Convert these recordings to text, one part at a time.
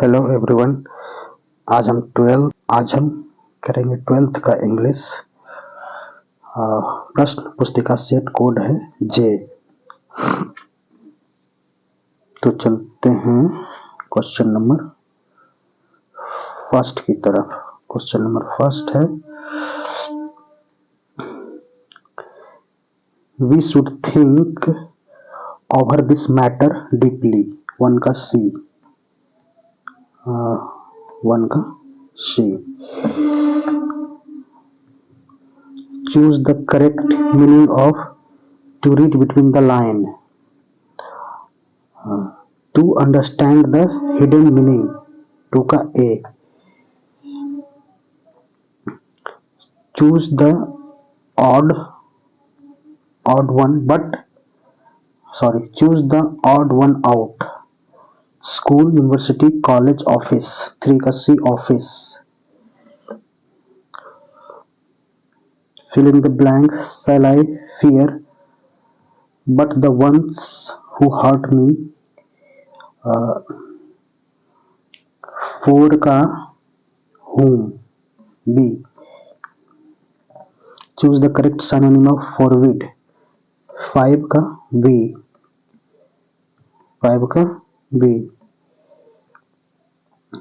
Hello everyone. आज हम करेंगे 12th का इंग्लिश। प्रश्न पुस्तिका सेट कोड है जे। तो चलते हैं क्वेश्चन नंबर फर्स्ट की तरफ। क्वेश्चन नंबर फर्स्ट है, we should think over this matter deeply. One का C. Choose the correct meaning of to read between the line. To understand the hidden meaning. 2 का A. Choose the odd one out. School, university, college, office. 3 का C, office. Fill in the blank. Shall I fear but the ones who hurt me. 4 का whom. B. Choose the correct synonym of forbid. 5 का B.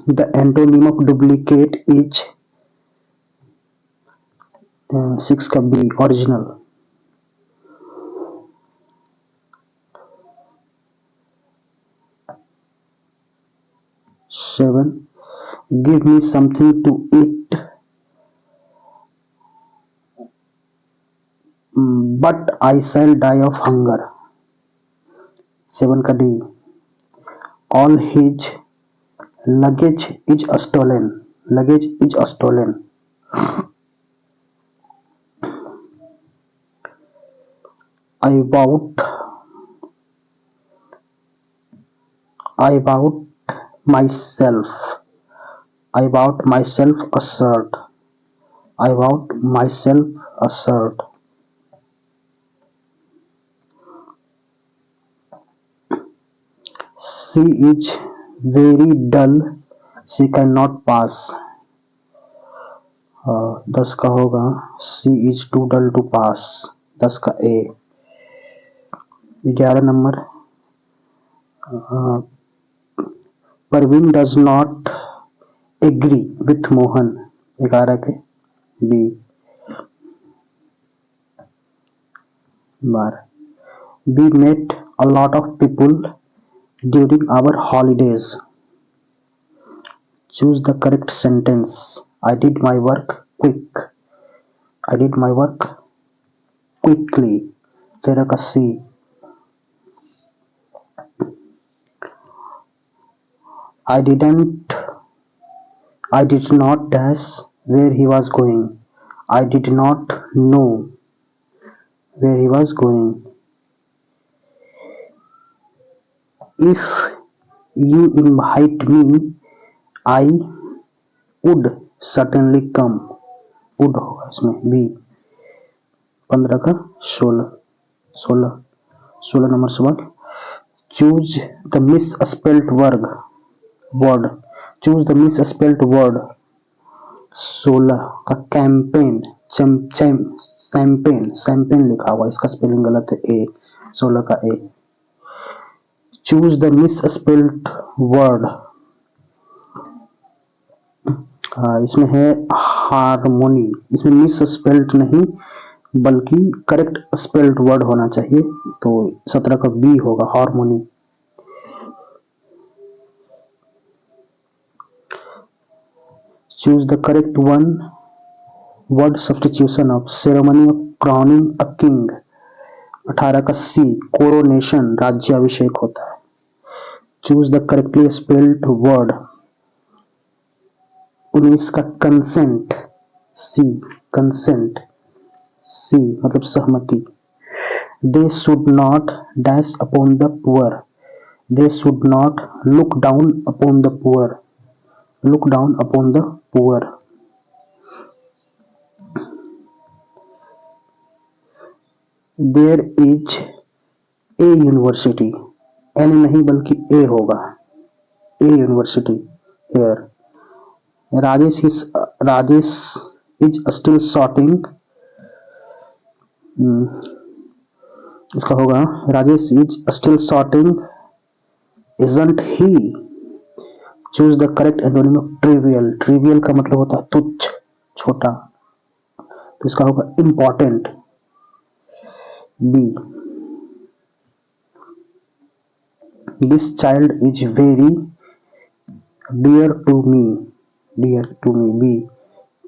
The antonym of duplicate is 6 का B, original. 7. Give me something to eat but I shall die of hunger. 7 का D. All his luggage is stolen. I bought myself a shirt. She is very dull. She cannot pass. 10 का होगा She is too dull to pass. 10 का A. 11 number, Parveen does not agree with Mohan. 11 के B. 12. We met a lot of people during our holidays. Choose the correct sentence. I did my work quickly. 13 का C. I did not dash where he was going. I did not know where he was going. If you invite me, I would certainly come. would होगा इसमें B. 15 का 16 number सवाल, choose the misspelled word. choose the misspelled word. 16 का campaign. champagne लिखा हुआ, इसका spelling गलत है A. 16 का A. choose the misspelled word. इसमें है हारमोनी. इसमें मिसस्पेल्ड नहीं बल्कि करेक्ट स्पेल्ड वर्ड होना चाहिए, तो 17 का B होगा, harmony. choose the correct one word substitution of ceremony of crowning a king. 18 का C, कोरोनेशन, राज्याभिषेक होता है. choose the correctly spelled word. 19 का कंसेंट. C मतलब सहमति. They should not dash upon the poor. They should not look down upon the poor. There is a university. N नहीं बल्कि A होगा. A university. here. Rajesh is still sorting. इसका होगा Rajesh is still sorting isn't he. Choose the correct antonym of trivial. Trivial का मतलब होता है तुच्छ, छोटा, तो इसका होगा important. B. This child is very dear to me. Dear to me. B.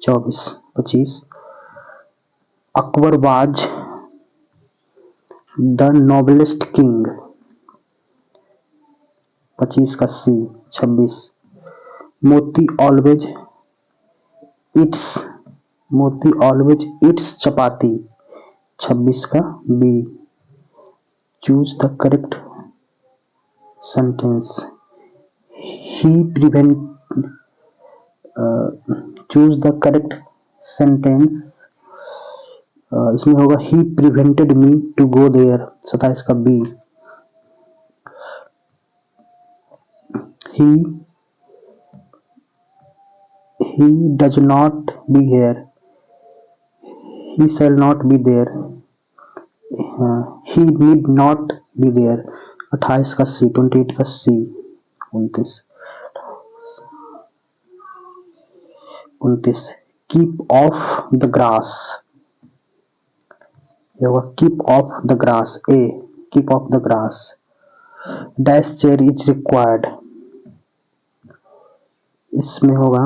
24-25. Akbar was the noblest king. 25 का सी. 26. मोती ऑलवेज इट्स चपाती. 26 का B. Choose the correct sentence. He prevent choose the correct sentence. इसमें होगा he prevented me to go there. 27 का B. he does not be here. He shall not be there. He need not be there. 28 का C. 28 का C. 29. Keep off the grass. ये होगा keep off the grass. A. Keep off the grass. Dash chair is required. इसमें होगा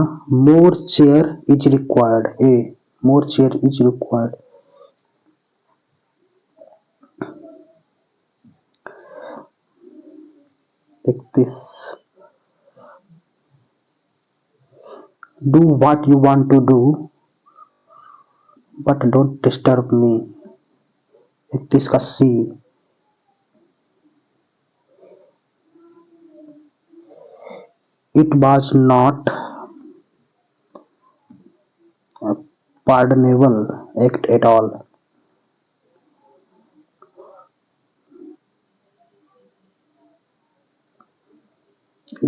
more chair is required. A. More chair is required. Do what you want to do but don't disturb me. 31 का सी. It was not a pardonable act at all.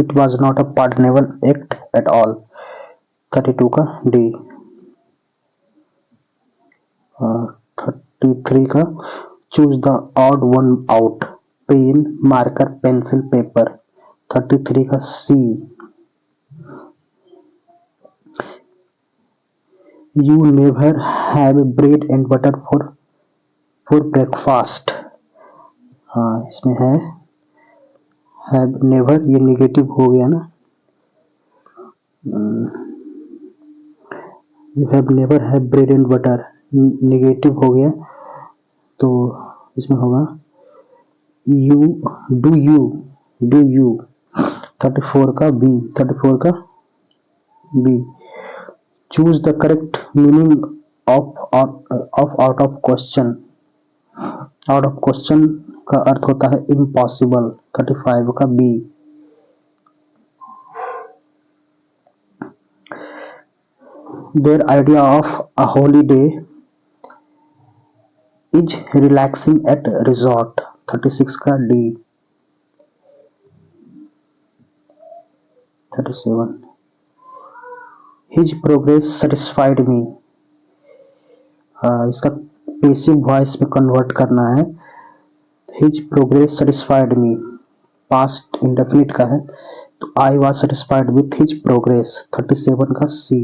It was not a pardonable act at all. 32 का D. 33 का choose the odd one out. Pen, marker, pencil, paper. 33 का सी. You never have bread and butter for breakfast. हाँ, इसमें है have never. ये negative हो गया ना. You have never have bread and butter. Negative हो गया, तो इसमें होगा do you. 34 का बी. 34 का B. Choose the correct meaning of out of question. Out of question का अर्थ होता है इम्पॉसिबल. 35 का B. Their idea of a holiday is relaxing at resort. 36 का D. 37. His progress satisfied me. इसका passive voice में convert करना है. His progress satisfied me. Past indefinite का है, तो I was satisfied with his progress. 37 का C.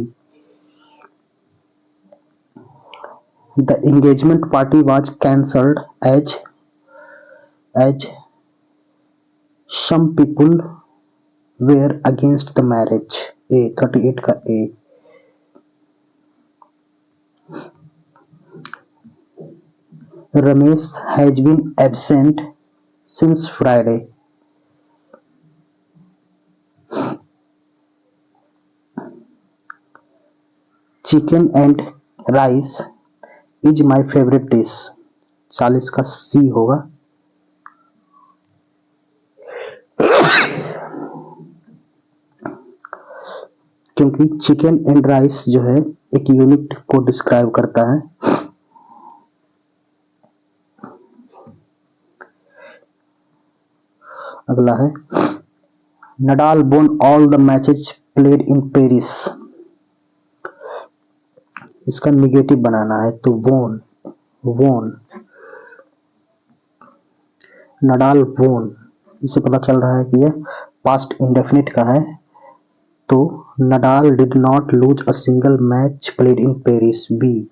The engagement party was cancelled as some people were against the marriage. A. 38 का ए. Ramesh has been absent since Friday. Chicken and rice is my favorite dish. 40 का सी होगा. क्योंकि chicken and rice जो है एक unit को describe करता है. अगला है Nadal won all the matches played in Paris. इसका निगेटिव बनाना है तो वोन, वोन, नडाल वोन। इससे पता चल रहा है कि यह पास्ट इंडेफिनिट का है। तो Nadal did not lose a single match played in Paris. B,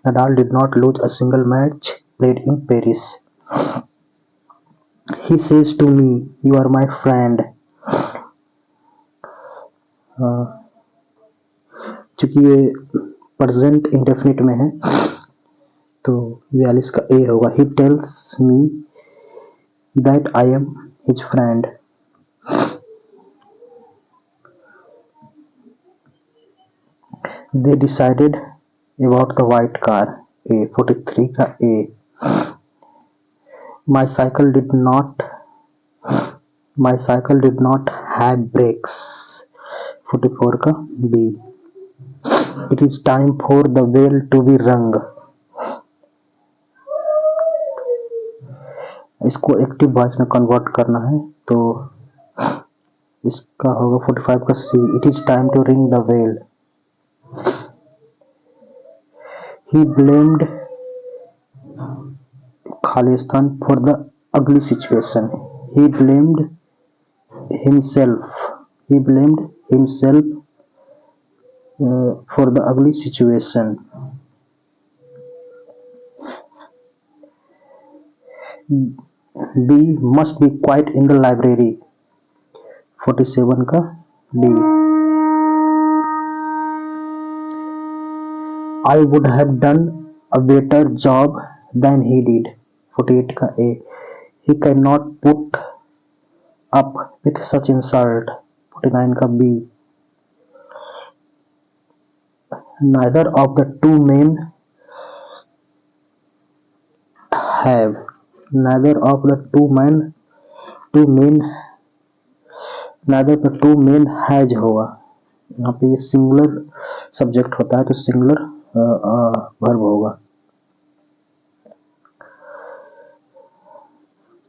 Nadal did not lose a single match played in Paris. He says to me you are my friend. चूंकि ये present indefinite में है तो 42 का ए होगा। He tells me that I am his friend. They decided about the white car. A, 43 का A। My cycle did not have brakes। 44 का B। It is time for the bell to be rung। इसको active voice में convert करना है तो इसका होगा 45 का C। It is time to ring the bell। He blamed Khalistan for the ugly situation। He blamed himself for the ugly situation। B must be quiet in the library। 47 का D। I would have done a better job than he did। 48 का A। He cannot put up with such insult। 49 का B। Neither of the two men have। neither the two men has होगा। यहाँ पे ये singular subject होता है तो singular verb होगा।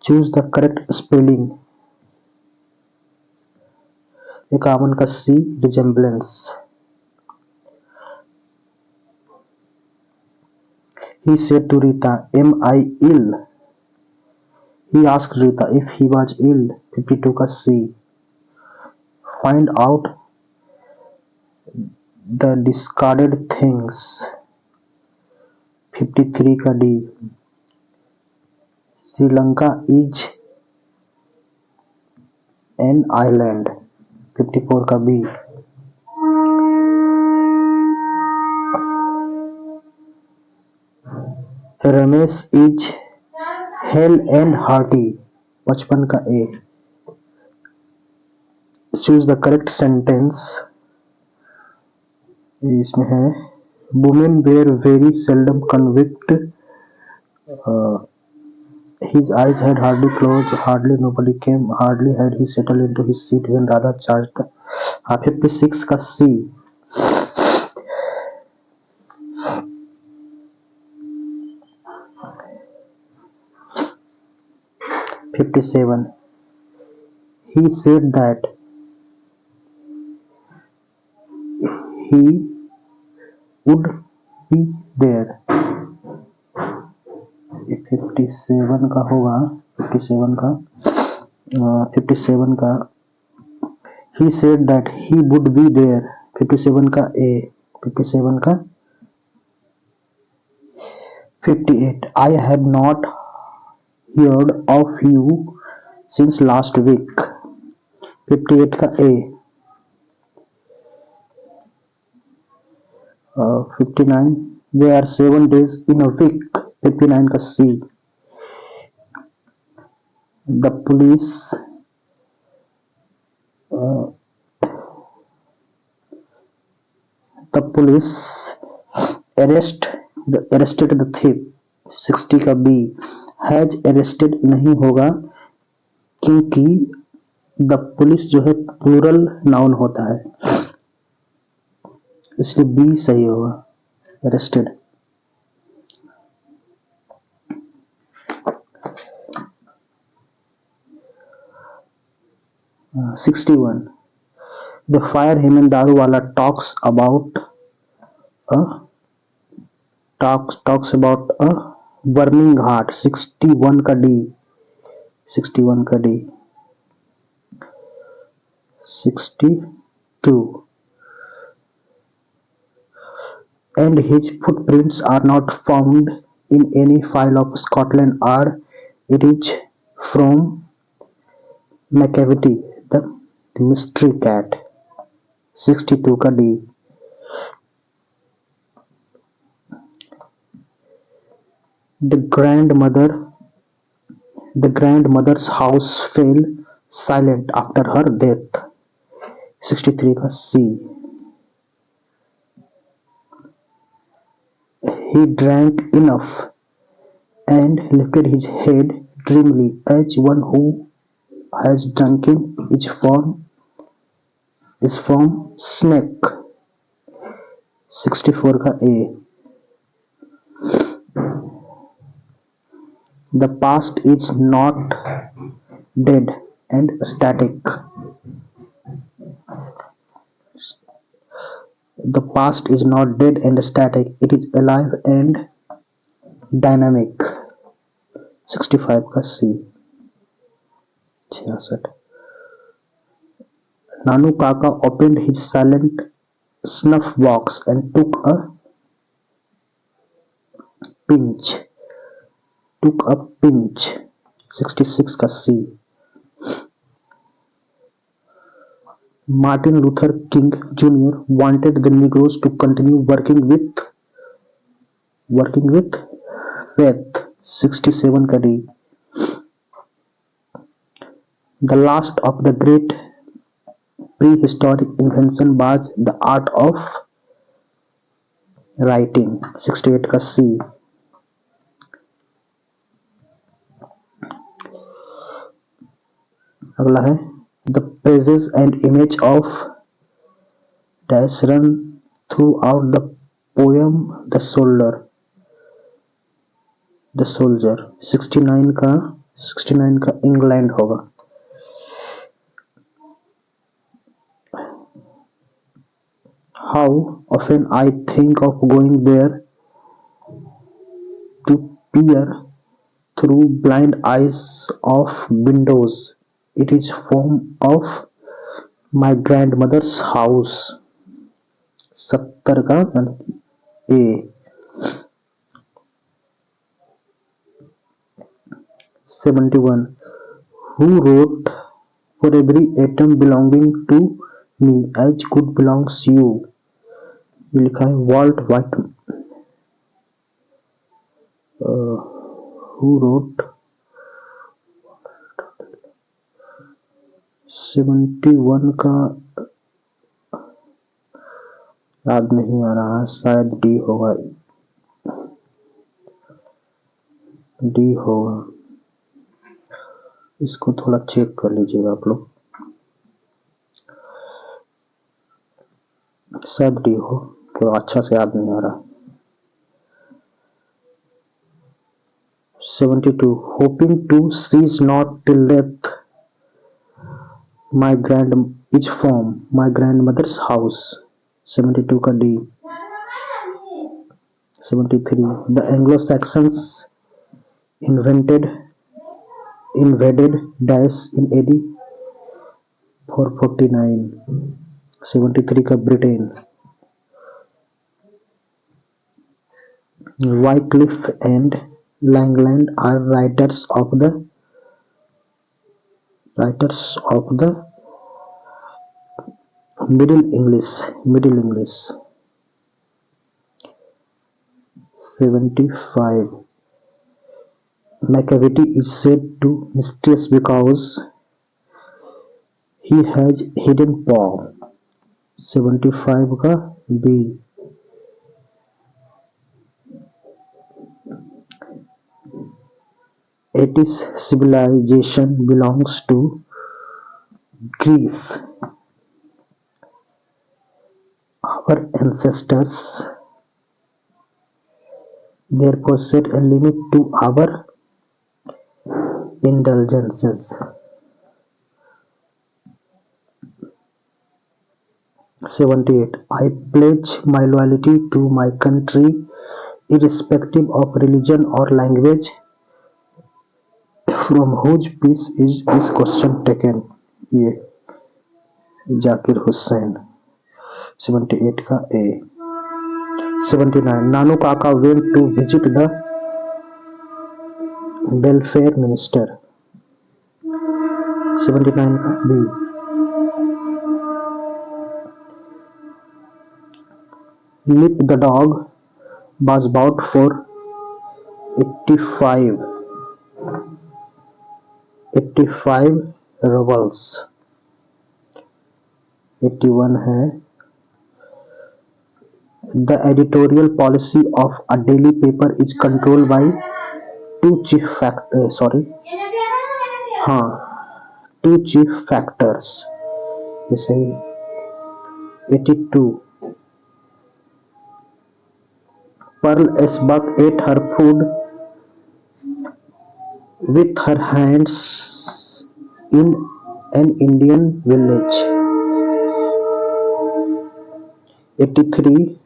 Choose the correct spelling. 51 का C, resemblance. He said to Rita, am I ill? He asked Rita if he was ill। 52 का C। Find out the discarded things। 53 का D। Sri Lanka is an island। 54 का B। Ramesh is hale and hearty। 55 का A। Choose the correct sentence. इसमें है women were very seldom convict. His eyes had hardly closed, hardly nobody came, hardly had he settled into his seat when Radha charged the 56 का C। 57 he said that he would be there। 57 का होगा 57 का 57 का he said that he would be there। 57 का A। 57 का 58 I have not heard of you since last week। 58 का A। 59 there are 7 days in a week। 59 का C। the police arrested the thief। 60 का B। has arrested नहीं होगा क्योंकि the police जो है प्लूरल नाउन होता है इसलिए बी सही होगा, arrested. The Fire Hemant Daruwala a talks about a burning heart. 61 का D, 61 का D, 62. And his footprints are not found in any file of Scotland Yard. It is from Macavity, the mystery cat. 62 का D. The grandmother's house fell silent after her death. 63 का C. He drank enough and lifted his head dreamily as one who has drunken is from snake. 64 का A. The past is not dead and static. The past is not dead and static. It is alive and dynamic. 65 का C. 66. Nanu Kaka opened his silent snuff box and took a pinch. 66 का C. Martin Luther King Jr. wanted the Negroes to continue working with faith. 67 का D. The last of the great prehistoric invention was the art of writing. 68 का C. अगला है the praises and image of dash run throughout the poem the soldier. 69 का England होगा. How often I think of going there to peer through blind eyes of windows. It is form of my grandmother's house. 70 का A. (71) Who wrote for every atom belonging to me as good belongs you? ये लिखा है vault Whitman. Who wrote 71 का याद नहीं आ रहा है, शायद डी होगा. इसको थोड़ा चेक कर लीजिएगा आप लोग, शायद डी हो, तो अच्छा से याद नहीं आ रहा. 72 hoping to cease not till death is from my grandmother's house. 72 का D. 73 the Anglo-Saxons invaded dash in AD 449. 73 का Britain. Wycliffe and Langland are writers of the Middle English. 75 Macavity is said to mysterious because he has hidden paw. 75 का B. Attis civilization belongs to Greece. Our ancestors therefore set a limit to our indulgences. 78. I pledge my loyalty to my country irrespective of religion or language. From whose peace is this question taken? ये जाकिर हुसैन. 78 का A. 79. Nanu Kaka went to visit the welfare minister. 79 का B. Nip the dog was bought for 85 rubles. 81 है. The editorial policy of a daily paper is controlled by two chief factors. ये सही है. 82. Pearl S. Buck ate her food with her hands in an Indian village. 83.